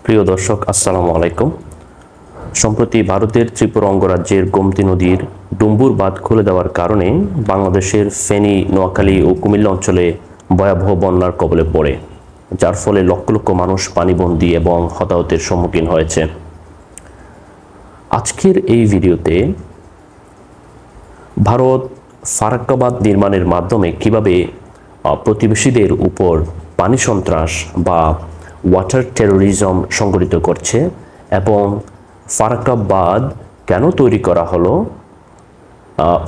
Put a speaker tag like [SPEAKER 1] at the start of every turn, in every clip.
[SPEAKER 1] প্রিয় দর্শক, আসসালামু আলাইকুম। সম্প্রতি ভারতের ত্রিপুরা অঙ্গরাজ্যের গোমতী নদীর ডুম্বুর বাঁধ খুলে দেওয়ার কারণে বাংলাদেশের ফেনী, নোয়াখালী ও কুমিল্লা অঞ্চলে ভয়াবহ বন্যার কবলে পড়ে, যার ফলে লক্ষ লক্ষ মানুষ পানিবন্দী এবং হতাহতের সম্মুখীন হয়েছে। আজকের এই ভিডিওতে ভারত ফারাক্কা বাঁধ নির্মাণের মাধ্যমে কিভাবে প্রতিবেশীদের উপর পানি সন্ত্রাস বা ওয়াটার টেরোরিজম সংগঠিত করছে এবং ফারাক্কা বাঁধ কেন তৈরি করা হলো,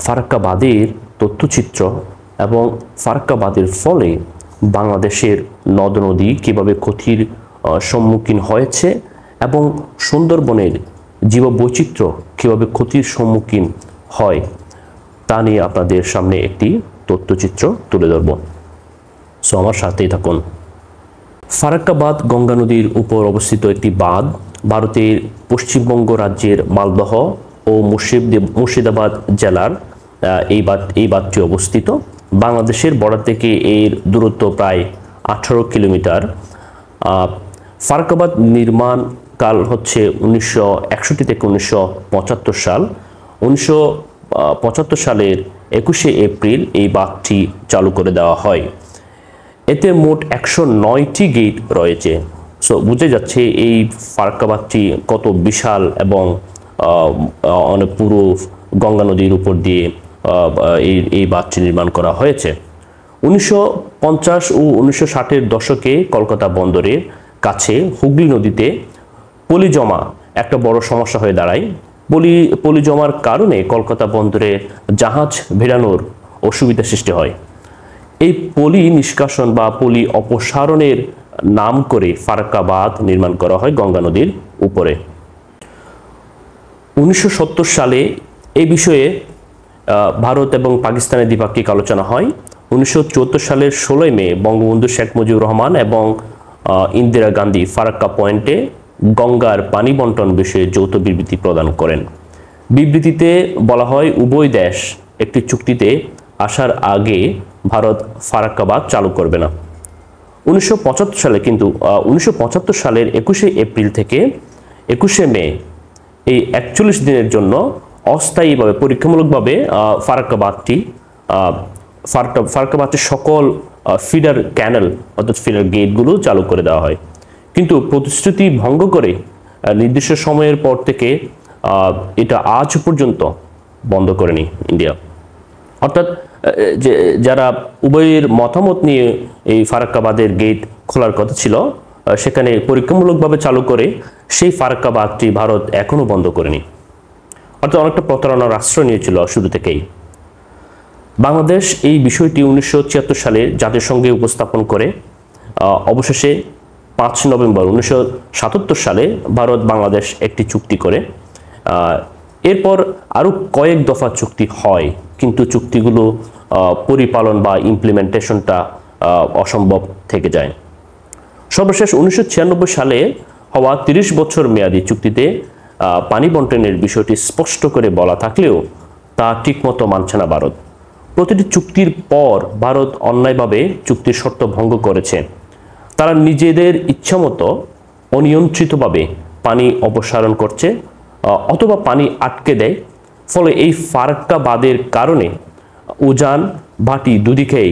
[SPEAKER 1] ফারাক্কা বাঁধের তথ্যচিত্র এবং ফারাক্কা বাঁধের ফলে বাংলাদেশের নদ নদী কীভাবে ক্ষতির সম্মুখীন হয়েছে এবং সুন্দরবনের জীববৈচিত্র্য কীভাবে ক্ষতির সম্মুখীন হয় তা নিয়ে আপনাদের সামনে একটি তথ্যচিত্র তুলে ধরব। সো আমার সাথেই থাকুন। ফারাক্কা বাঁধ গঙ্গা নদীর উপর অবস্থিত একটি বাঁধ। ভারতের পশ্চিমবঙ্গ রাজ্যের মালদহ ও মুর্শিদাবাদ জেলার এই বাঁধটি অবস্থিত। বাংলাদেশের বর্ডার থেকে এর দূরত্ব প্রায় 18 কিলোমিটার। ফারাক্কা বাঁধ নির্মাণ কাল হচ্ছে 1961 থেকে 1975 সাল। 1975 সালের 21শে এপ্রিল এই বাঁধটি চালু করে দেওয়া হয়। এতে মোট 109টি গেট রয়েছে। সো বুঝে যাচ্ছে এই ফারাক্কা বাঁধটি কত বিশাল এবং অনেক পুরো গঙ্গা নদীর উপর দিয়ে এই বাঁধটি নির্মাণ করা হয়েছে। 1950 ও 1960-এর দশকে কলকাতা বন্দরের কাছে হুগলি নদীতে পলি জমা একটা বড় সমস্যা হয়ে দাঁড়ায়। পলি জমার কারণে কলকাতা বন্দরে জাহাজ ভেড়ানোর অসুবিধা সৃষ্টি হয়। এই পলি নিষ্কাশন বা পলি অপসারণের নাম করে ফারাক্কা বাঁধ নির্মাণ করা হয় গঙ্গা নদীর উপরে। 1970 সালে এই বিষয়ে ভারত এবং পাকিস্তানের দ্বিপাক্ষিক আলোচনা হয়। 1974 সালের 16 মে বঙ্গবন্ধু শেখ মুজিবুর রহমান এবং ইন্দিরা গান্ধী ফারাক্কা পয়েন্টে গঙ্গার পানি বন্টন বিষয়ে যৌথ বিবৃতি প্রদান করেন। বিবৃতিতে বলা হয় উভয় দেশ একটি চুক্তিতে আসার আগে ভারত ফারাক্কা বাঁধ চালু করবে না। 1975 সালে কিন্তু 1975 সালের 21শে এপ্রিল থেকে 21শে মে এই 41 দিনের জন্য অস্থায়ীভাবে পরীক্ষামূলকভাবে ফারাক্কা বাঁধটির সকল ফিডার ক্যানেল অর্থাৎ ফিডার গেটগুলো চালু করে দেওয়া হয়। কিন্তু প্রতিশ্রুতি ভঙ্গ করে নির্দিষ্ট সময়ের পর থেকে এটা আজ পর্যন্ত বন্ধ করেনি ইন্ডিয়া। অর্থাৎ যারা উভয়ের মতামত নিয়ে এই ফারাক্কা বাঁধের গেট খোলার কথা ছিল সেখানে পরীক্ষামূলকভাবে চালু করে সেই ফারাক্কা বাঁধটি ভারত এখনো বন্ধ করেনি। অর্থাৎ অনেকটা প্রতারণার আশ্রয় নিয়েছিল শুরু থেকেই। বাংলাদেশ এই বিষয়টি 1976 সালে জাতিসংঘে উপস্থাপন করে অবশেষে 5 নভেম্বর 1977 সালে ভারত বাংলাদেশ একটি চুক্তি করে। এরপর আরও কয়েক দফা চুক্তি হয়, কিন্তু চুক্তিগুলো পরিপালন বা ইমপ্লিমেন্টেশনটা অসম্ভব থেকে যায়। সর্বশেষ 1996 সালে হওয়া 30 বছর মেয়াদী চুক্তিতে পানি বন্টনের বিষয়টি স্পষ্ট করে বলা থাকলেও তা ঠিকমতো মানছে না ভারত। প্রতিটি চুক্তির পর ভারত অন্যায়ভাবে চুক্তির শর্ত ভঙ্গ করেছে। তারা নিজেদের ইচ্ছামতো অনিয়ন্ত্রিতভাবে পানি অপসারণ করছে অথবা পানি আটকে দেয়। ফলে এই ফারাক্কা বাঁধের কারণে উজান ভাটি দুদিকেই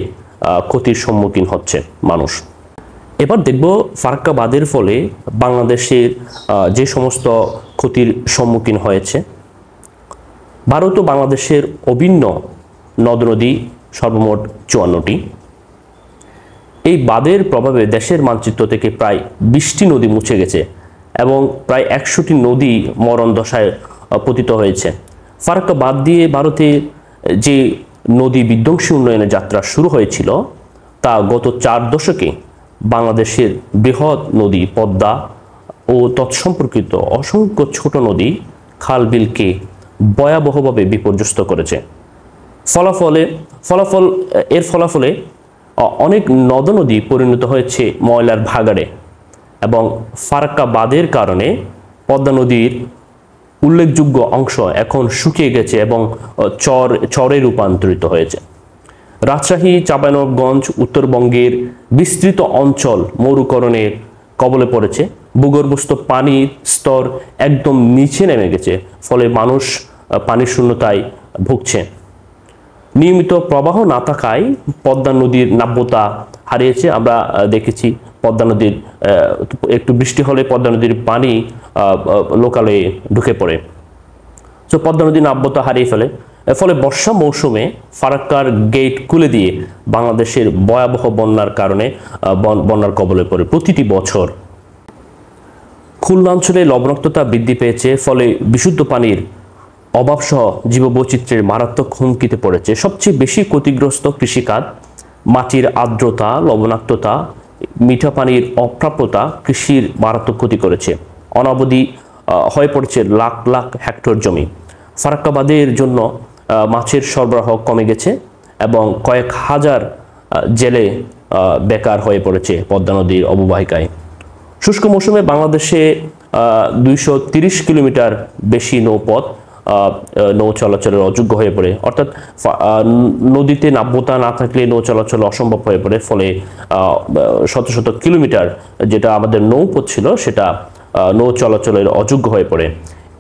[SPEAKER 1] ক্ষতির সম্মুখীন হচ্ছে মানুষ। এবার দেখব ফারাক্কা বাঁধের ফলে বাংলাদেশের যে সমস্ত ক্ষতির সম্মুখীন হয়েছে। ভারত ও বাংলাদেশের অভিন্ন নদ নদী সর্বমোট 54টি। এই বাঁধের প্রভাবে দেশের মানচিত্র থেকে প্রায় 20টি নদী মুছে গেছে এবং প্রায় 100টি নদী মরণ দশায় পতিত হয়েছে। ফারাক্কা বাঁধ দিয়ে ভারতের যে নদী বিধ্বংসী উন্নয়নের যাত্রা শুরু হয়েছিল তা গত 4 দশকে বাংলাদেশের বৃহৎ নদী পদ্মা ও তৎসম্পর্কিত অসংখ্য ছোট নদী খাল বিলকে ভয়াবহভাবে বিপর্যস্ত করেছে। এর ফলাফলে অনেক নদ নদী পরিণত হয়েছে ময়লার ভাগাড়ে এবং ফারাক্কা বাঁধের কারণে পদ্মা নদীর উল্লেখযোগ্য অংশ এখন শুকিয়ে গেছে এবং চরে রূপান্তরিত হয়েছে। রাজশাহী, চাঁপাইনবাবগঞ্জ, উত্তরবঙ্গের বিস্তৃত অঞ্চল মরুকরণের কবলে পড়েছে। ভূগর্ভস্থ পানির স্তর একদম নিচে নেমে গেছে, ফলে মানুষ পানির শূন্যতায় ভুগছে। নিয়মিত প্রবাহ না থাকায় পদ্মা নদীর নাব্যতা হারিয়েছে। আমরা দেখেছি পদ্মা নদীর একটু বৃষ্টি হলে পদ্মা নদীর পানি লোকালয়ে ঢুকে পড়ে। তো পদ্মা নদীর নাব্যতা হারিয়ে ফেলে, ফলে বর্ষা মৌসুমে ফারাক্কার গেট খুলে দিয়ে বাংলাদেশের ভয়াবহ বন্যার কারণে বন্যার কবলে পড়ে প্রতিটি বছর। খুলনা অঞ্চলে লবণাক্ততা বৃদ্ধি পেয়েছে, ফলে বিশুদ্ধ পানির অভাবসহ জীববৈচিত্র্যের মারাত্মক হুমকিতে পড়েছে। সবচেয়ে বেশি ক্ষতিগ্রস্ত কৃষিখাত। মাটির আর্দ্রতা, লবণাক্ততা, মিঠা পানির অপ্রাপ্যতা কৃষির মারাত্মক ক্ষতি করেছে। অনাবধি হয়ে পড়েছে লাখ লাখ হেক্টর জমি। ফারাক্কা বাঁধের জন্য মাছের সরবরাহ কমে গেছে এবং কয়েক হাজার জেলে বেকার হয়ে পড়েছে পদ্মা নদীর অববাহিকায়। শুষ্ক মৌসুমে বাংলাদেশে 230 কিলোমিটার বেশি নৌপথ নৌ চলাচলের অযোগ্য হয়ে পড়ে, অর্থাৎ নদীতে নাব্যতা না থাকলে নৌ চলাচল অসম্ভব হয়ে পড়ে। ফলে শত শত কিলোমিটার যেটা আমাদের নৌপথ ছিল সেটা নৌ চলাচলের অযোগ্য হয়ে পড়ে।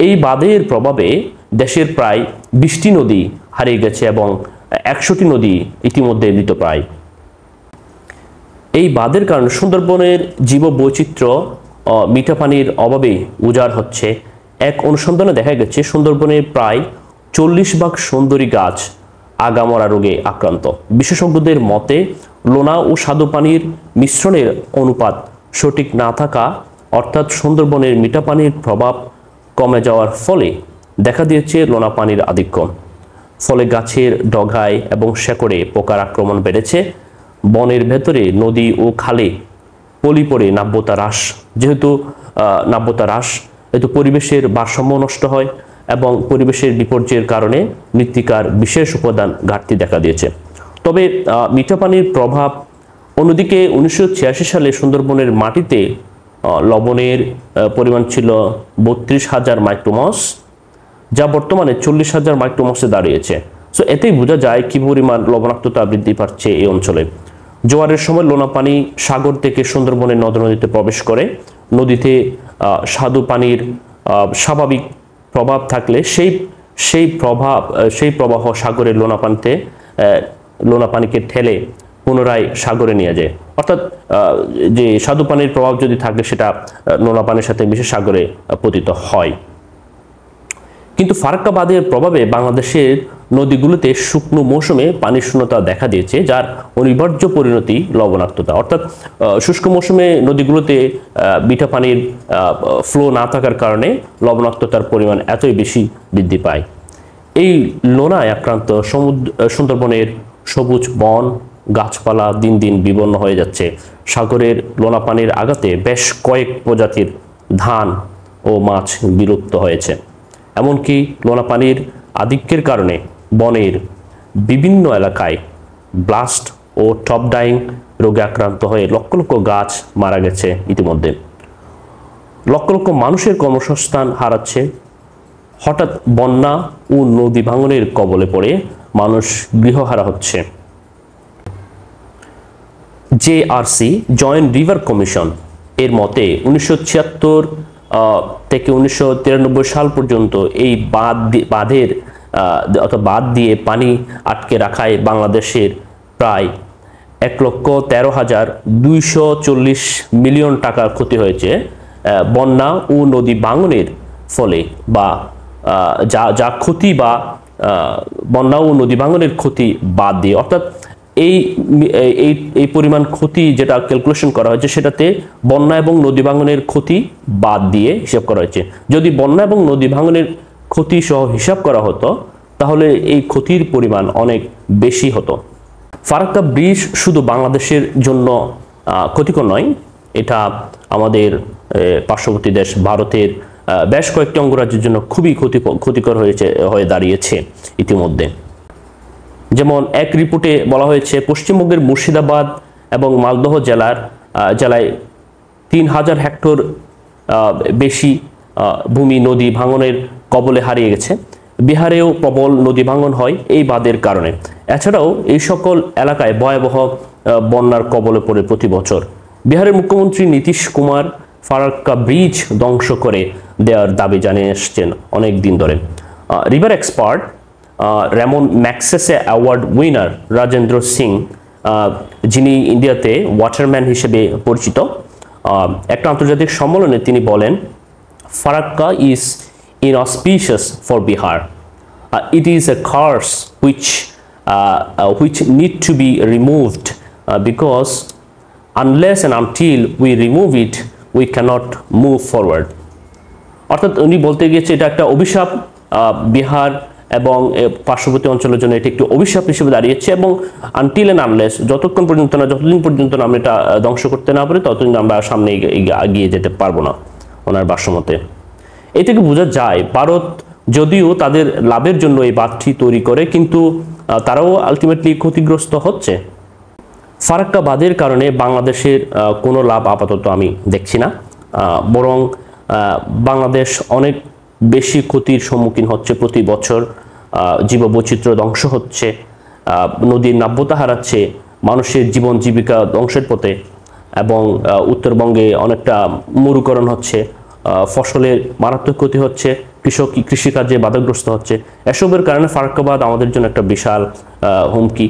[SPEAKER 1] এই বাঁধের প্রভাবে দেশের প্রায় 20টি নদী হারিয়ে গেছে এবং 100টি নদী ইতিমধ্যে মৃতপ্রায়। এই বাঁধের কারণে সুন্দরবনের জীববৈচিত্র্য মিঠা পানির অভাবে উজাড় হচ্ছে। এক অনুসন্ধানে দেখা গেছে সুন্দরবনের প্রায় 40% সুন্দরী গাছ আগামরা রোগে আক্রান্ত। বিশেষজ্ঞদের মতে লোনা ও স্বাদু পানির মিশ্রণের অনুপাত সঠিক না থাকা, অর্থাৎ সুন্দরবনের মিঠা পানির প্রভাব কমে যাওয়ার ফলে দেখা দিয়েছে লোনা পানির আধিক্য। ফলে গাছের ডগায় এবং শেকড়ে পোকার আক্রমণ বেড়েছে। বনের ভেতরে নদী ও খালে পলি পড়ে নাব্যতা হ্রাস। যেহেতু নাব্যতা হ্রাস, এতে পরিবেশের ভারসাম্য নষ্ট হয় এবং পরিবেশের বিপর্যয়ের কারণে মৃত্তিকার বিশেষ উপাদান ঘাটতি দেখা দিয়েছে। তবে মিঠা পানির প্রভাব অন্যদিকে 1986 সালে সুন্দরবনের মাটিতে লবণের পরিমাণ ছিল 32,000 মাইক্রোমস, যা বর্তমানে 40,000 মাইক্রোমসে দাঁড়িয়েছে। সো এতেই বোঝা যায় কি পরিমাণ লবণাক্ততা বৃদ্ধি পাচ্ছে এই অঞ্চলে। জোয়ারের সময় লোনা পানি সাগর থেকে সুন্দরবনের নদ নদীতে প্রবেশ করে। নদীতে স্বাদু পানির স্বাভাবিক প্রভাব থাকলে সেই প্রবাহ সাগরের লোনা পানিকে ঠেলে পুনরায় সাগরে নিয়ে যায়। অর্থাৎ যে স্বাদু পানির প্রভাব যদি থাকে সেটা লোনা পানির সাথে মিশে সাগরে পতিত হয়। কিন্তু ফারাক্কা বাঁধের প্রভাবে বাংলাদেশের নদীগুলোতে শুকনো মৌসুমে পানির শূন্যতা দেখা দিয়েছে, যার অনিবার্য পরিণতি লবণাক্ততা। অর্থাৎ শুষ্ক মৌসুমে নদীগুলোতে মিঠা পানির ফ্লো না থাকার কারণে লবণাক্ততার পরিমাণ এতই বেশি বৃদ্ধি পায়। এই লোনায় আক্রান্ত সুন্দরবনের সবুজ বন গাছপালা দিন দিন বিবর্ণ হয়ে যাচ্ছে। সাগরের লোনা পানির আঘাতে বেশ কয়েক প্রজাতির ধান ও মাছ বিলুপ্ত হয়েছে। এমনকি লোনা পানির আধিক্যের কারণে বনের বিভিন্ন এলাকায় ব্লাস্ট ও টপ ডাইং রোগে আক্রান্ত হয়ে লক্ষ লক্ষ গাছ মারা গেছে। ইতিমধ্যে লক্ষ লক্ষ মানুষের কর্মসংস্থান হারাচ্ছে। হঠাৎ বন্যা ও নদী ভাঙনের কবলে পড়ে মানুষ গৃহহারা হচ্ছে। JRC জয়েন্ট রিভার কমিশন এর মতে 1976 থেকে 1993 সাল পর্যন্ত এই বাঁধের অথবা বাঁধ দিয়ে পানি আটকে রাখায় বাংলাদেশের প্রায় 1,13,240 মিলিয়ন টাকার ক্ষতি হয়েছে। বন্যা ও নদী ভাঙনের ফলে বা যা ক্ষতি বা বন্যা ও নদী ভাঙনের ক্ষতি বাদ দিয়ে, অর্থাৎ এই পরিমাণ ক্ষতি যেটা ক্যালকুলেশন করা হয়েছে সেটাতে বন্যা এবং নদী ভাঙনের ক্ষতি বাদ দিয়ে হিসাব করা হয়েছে। যদি বন্যা এবং নদী ভাঙনের ক্ষতি সহ হিসাব করা হতো তাহলে এই ক্ষতির পরিমাণ অনেক বেশি হতো। ফারাক্কা ব্রিজ শুধু বাংলাদেশের জন্য ক্ষতিকর নয়, এটা আমাদের পার্শ্ববর্তী দেশ ভারতের বেশ কয়েকটি অঙ্গরাজ্যের জন্য খুবই ক্ষতিকর হয়ে দাঁড়িয়েছে ইতিমধ্যে। যেমন এক রিপোর্টে বলা হয়েছে পশ্চিমবঙ্গের মুর্শিদাবাদ এবং মালদহ জেলায় 3,000 হেক্টর বেশি ভূমি নদী ভাঙনের কবলে হারিয়ে গেছে। বিহারেও প্রবল নদী ভাঙন হয় এই বাঁধের কারণে। এছাড়াও এই সকল এলাকায় ভয়াবহ বন্যার কবলে পড়ে প্রতি বছর। বিহারের মুখ্যমন্ত্রী নীতিশ কুমার ফারাক্কা ব্রিজ ধ্বংস করে দেওয়ার দাবি জানিয়ে এসছেন অনেক দিন ধরে। River expert Raymond Magsaysay award winner Rajendra Singh, যিনি ইন্ডিয়াতে ওয়াটারম্যান হিসেবে পরিচিত, একটা আন্তর্জাতিক সম্মেলনে তিনি বলেন, Farakka is inauspicious for Bihar. It is a curse which need to be removed because unless and until we remove it, we cannot move forward. অর্থাৎ উনি বলতে গিয়েছে এটা একটা অভিশাপ, বিহার এবং পার্শ্ববর্তী অঞ্চলের জন্য এটি একটি অভিশাপ হিসেবে দাঁড়িয়েছে, এবং আনটিল অ্যান্ড আনলেস যতদিন পর্যন্ত আমরা এটা ধ্বংস করতে না পারি ততদিন আমরা সামনে এগিয়ে যেতে পারবো না, ওনার ভাষ্যমতে। এ থেকে বোঝা যায় ভারত যদিও তাদের লাভের জন্য এই বাঁধটি তৈরি করে, কিন্তু তারাও আলটিমেটলি ক্ষতিগ্রস্ত হচ্ছে। ফারাক্কা বাঁধের কারণে বাংলাদেশের কোনো লাভ আপাতত আমি দেখছি না, বরং বাংলাদেশ অনেক বেশি ক্ষতির সম্মুখীন হচ্ছে। প্রতি বছর জীববৈচিত্র্য ধ্বংস হচ্ছে, নদীর নাব্যতা হারাচ্ছে, মানুষের জীবন জীবিকা ধ্বংসের পথে, এবং উত্তরবঙ্গে অনেকটা মরুকরণ হচ্ছে, ফসলের মারাত্মক ক্ষতি হচ্ছে, কৃষিকাজে বাধাগ্রস্ত হচ্ছে। এসবের কারণে ফারাক্কা বাঁধ আমাদের জন্য একটা বিশাল হুমকি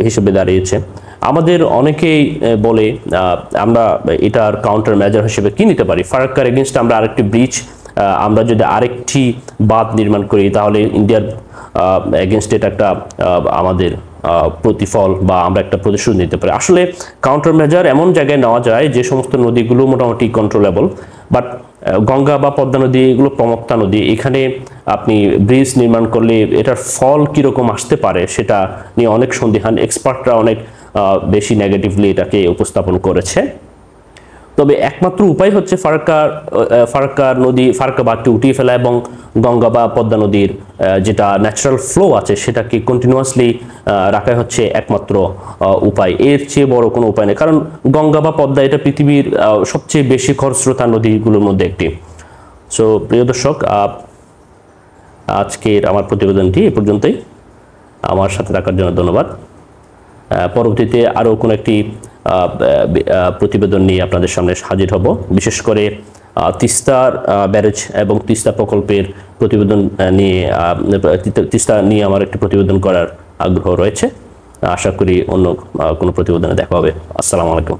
[SPEAKER 1] হিসেবে দাঁড়িয়েছে। আমাদের অনেকেই বলে আমরা এটার কাউন্টার মেজার হিসেবে কি নিতে পারি, ফারাক্কার এগেনস্টে আমরা আরেকটি ব্রিজ, আমরা যদি আরেকটি বাঁধ নির্মাণ করি তাহলে ইন্ডিয়ার এগেনস্টে এটা একটা আমাদের প্রতিফল বা আমরা একটা প্রতিশোধ নিতে পারি। আসলে কাউন্টার মেজার এমন জায়গায় নেওয়া যায় যে সমস্ত নদীগুলো মোটামুটি কন্ট্রোলেবল, বাট গঙ্গা বা পদ্মা নদী এগুলো প্রমত্তা নদী, এখানে আপনি ব্রিজ নির্মাণ করলে এটার ফল কীরকম আসতে পারে সেটা নিয়ে অনেক সন্দিহান, এক্সপার্টরা অনেক বেশি নেগেটিভলি এটাকে উপস্থাপন করেছে। তবে একমাত্র উপায় হচ্ছে ফারাক্কা বাঁধটি উঠিয়ে ফেলা এবং গঙ্গা বা পদ্মা নদীর যেটা ন্যাচারাল ফ্লো আছে সেটাকে কন্টিনিউয়াসলি রাখাই হচ্ছে একমাত্র উপায়। এর চেয়ে বড় কোনো উপায় নেই, কারণ গঙ্গা বা পদ্মা এটা পৃথিবীর সবচেয়ে বেশি খরস্রোতা নদীগুলোর মধ্যে একটি। সো প্রিয় দর্শক, আজকের আমার প্রতিবেদনটি এ পর্যন্তই। আমার সাথে থাকার জন্য ধন্যবাদ। পরবর্তীতে আরও কোনো একটি প্রতিবেদন নিয়ে আপনাদের সামনে হাজির হব। বিশেষ করে তিস্তার ব্যারেজ এবং তিস্তা প্রকল্পের প্রতিবেদন নিয়ে, তিস্তা নিয়ে আমার একটি প্রতিবেদন করার আগ্রহ রয়েছে। আশা করি অন্য কোনো প্রতিবেদনে দেখা হবে। আসসালামু আলাইকুম।